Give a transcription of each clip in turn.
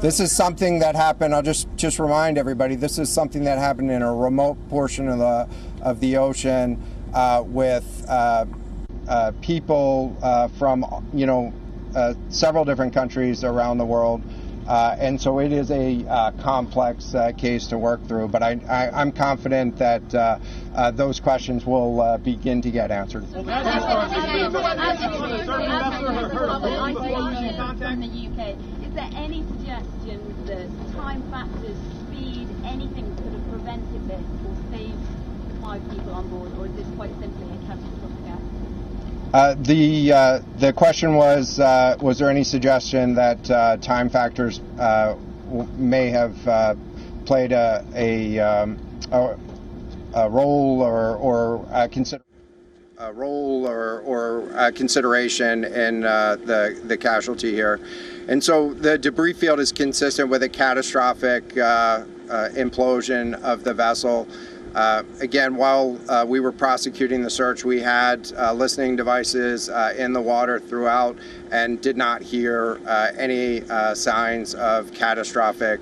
This is something that happened. I'll just remind everybody. This is something that happened in a remote portion of the ocean with people from several different countries around the world. And so it is a complex case to work through, but I'm confident that those questions will begin to get answered. From the UK, is there any suggestion that time factors, speed, anything could have prevented this or saved 5 people on board, or is this quite simply a catastrophic accident? The question was there any suggestion that time factors may have played a role or consideration in the casualty here? And so the debris field is consistent with a catastrophic implosion of the vessel. Again, while we were prosecuting the search, we had listening devices in the water throughout and did not hear any signs of catastrophic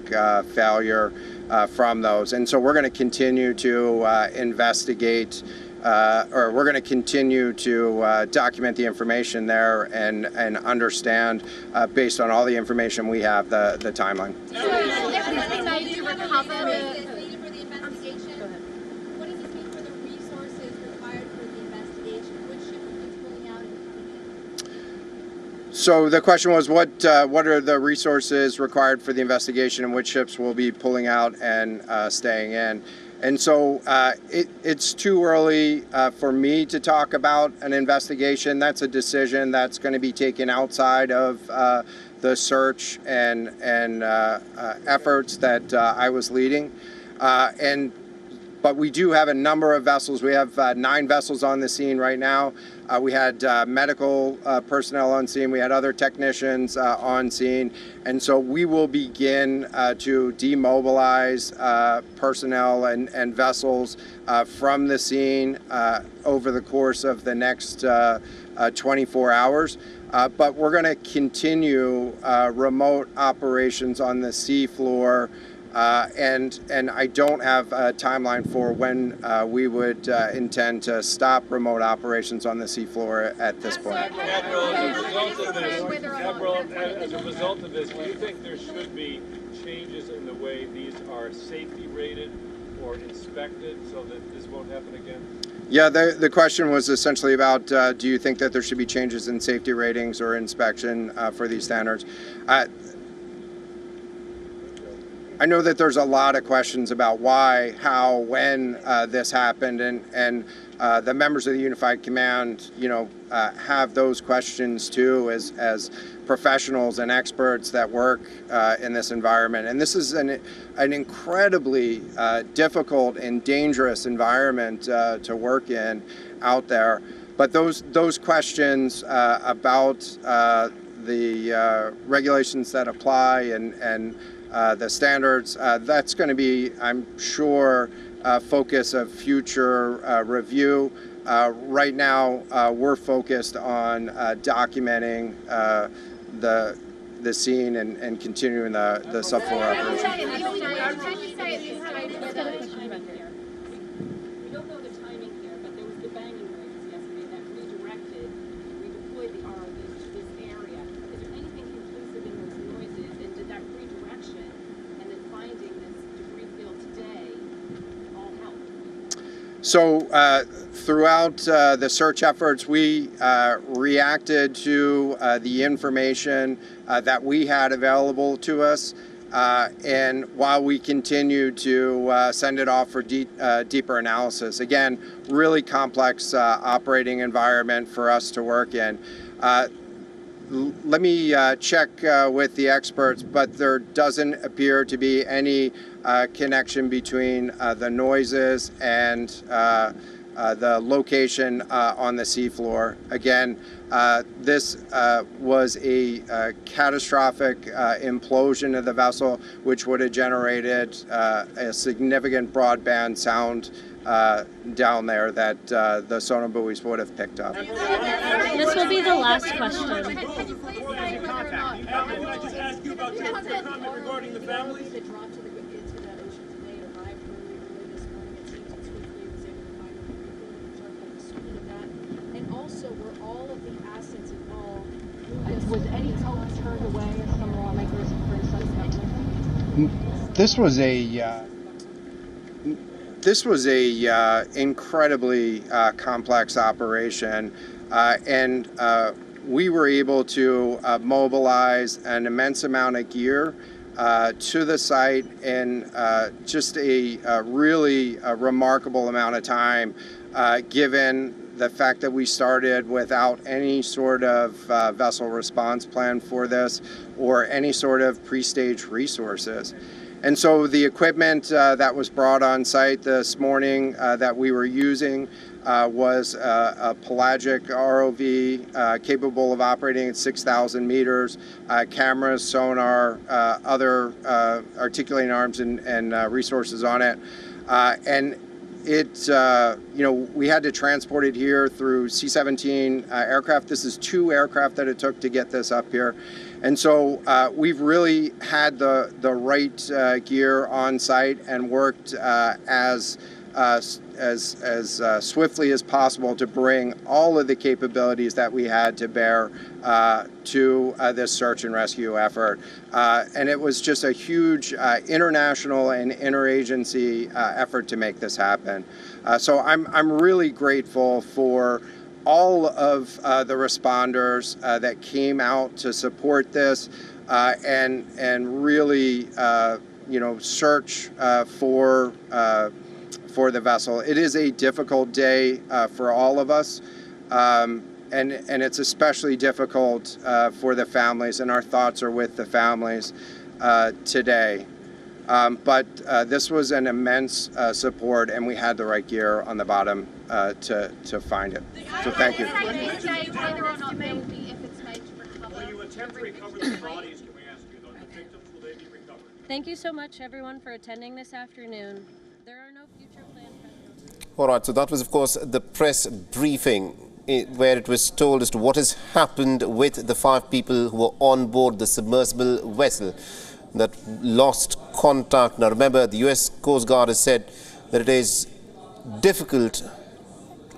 failure from those. And so we're going to continue to investigate, or we're going to continue to document the information there and understand, based on all the information we have, the timeline. So the question was, what are the resources required for the investigation, and which ships will be pulling out and staying in? And so it's too early for me to talk about an investigation. That's a decision that's going to be taken outside of the search and efforts that I was leading. But we do have a number of vessels. We have 9 vessels on the scene right now. We had medical personnel on scene. We had other technicians on scene. And so we will begin to demobilize personnel and vessels from the scene over the course of the next 24 hours. But we're going to continue remote operations on the seafloor. And I don't have a timeline for when we would intend to stop remote operations on the seafloor at this point. Admiral, as a result of this, do you think there should be changes in the way these are safety rated or inspected so that this won't happen again? Yeah, the question was essentially about, do you think that there should be changes in safety ratings or inspection for these standards? I know that there's a lot of questions about why, how, when this happened, and the members of the Unified Command, have those questions too, as professionals and experts that work in this environment. And this is an incredibly difficult and dangerous environment to work in out there. But those questions about the regulations that apply and the standards, that's going to be, I'm sure, focus of future review. Right now, we're focused on documenting the scene and continuing the subfloor operation. We don't know the timing here, but there was the banging noises yesterday that redeployed the ROVs to this area. Is there anything conclusive in those noises, and did that redirection and then finding this debris field today all help? So throughout the search efforts, we reacted to the information that we had available to us. And while we continue to send it off for deeper analysis, again, really complex operating environment for us to work in. Let me check with the experts, but there doesn't appear to be any connection between the noises and the location on the seafloor. Again, this was a catastrophic implosion of the vessel, which would have generated a significant broadband sound down there that the sonar buoys would have picked up. This will be the last question. Can I just ask you about your comment regarding bring the The families? ROV that dropped into the ocean today arrived early this morning. It seems and swiftly was able to find the people. We can talk about the speed of that. And also, were all of the assets involved? Was any help turned away as some lawmakers, for instance, This was a incredibly complex operation, and we were able to mobilize an immense amount of gear to the site in just a really remarkable amount of time, given the fact that we started without any sort of vessel response plan for this or any sort of pre-stage resources. And so the equipment that was brought on site this morning that we were using was a pelagic ROV capable of operating at 6,000 meters, cameras, sonar, other articulating arms and resources on it. And it, we had to transport it here through C-17 aircraft. This is 2 aircraft that it took to get this up here. And so we've really had the right gear on site and worked as swiftly as possible to bring all of the capabilities that we had to bear to this search and rescue effort. And it was just a huge international and interagency effort to make this happen. So I'm really grateful for all of the responders that came out to support this and really search for the vessel. It is a difficult day for all of us, and it's especially difficult for the families, and our thoughts are with the families today. But this was an immense support, and we had the right gear on the bottom to find it. So thank you. When you attempt to recover the bodies, can we ask you, though, the victims, will they be recovered? Thank you so much, everyone, for attending this afternoon. There are no future plans. All right, so that was, of course, the press briefing where it was told as to what has happened with the 5 people who were on board the submersible vessel that lost contact. Now, remember, the U.S. Coast Guard has said that it is difficult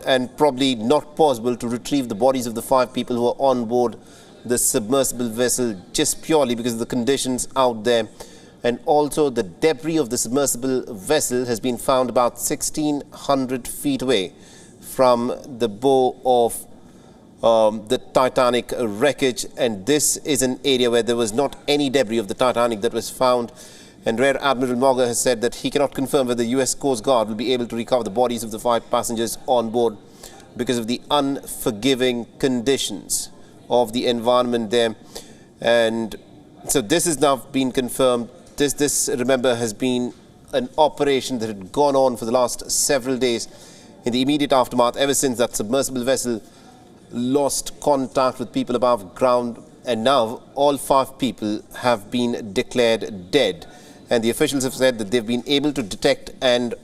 and probably not possible to retrieve the bodies of the 5 people who are on board the submersible vessel just purely because of the conditions out there. And also the debris of the submersible vessel has been found about 1,600 feet away from the bow of the Titanic wreckage, and this is an area where there was not any debris of the Titanic that was found. And Rear Admiral Mauger has said that he cannot confirm whether the U.S. Coast Guard will be able to recover the bodies of the 5 passengers on board because of the unforgiving conditions of the environment there. And so this has now been confirmed. This, remember, has been an operation that had gone on for the last several days in the immediate aftermath, ever since that submersible vessel lost contact with people above ground, and now all 5 people have been declared dead. And the officials have said that they've been able to detect and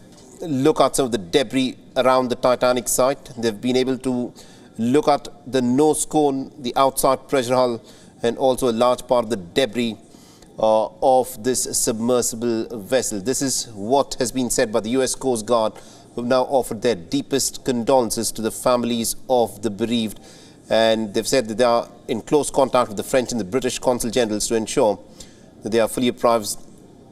look at some of the debris around the Titanic site. They've been able to look at the nose cone, the outside pressure hull, and also a large part of the debris of this submersible vessel. This is what has been said by the U.S. Coast Guard, who have now offered their deepest condolences to the families of the bereaved. And they've said that they are in close contact with the French and the British Consul Generals to ensure that they are fully apprised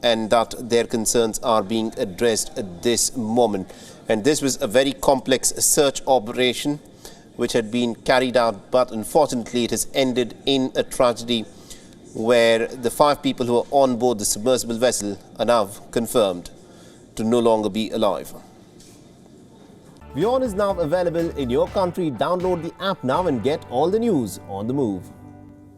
and that their concerns are being addressed at this moment. And this was a very complex search operation which had been carried out, but unfortunately it has ended in a tragedy where the 5 people who are on board the submersible vessel are now confirmed to no longer be alive. WION is now available in your country. Download the app now and get all the news on the move.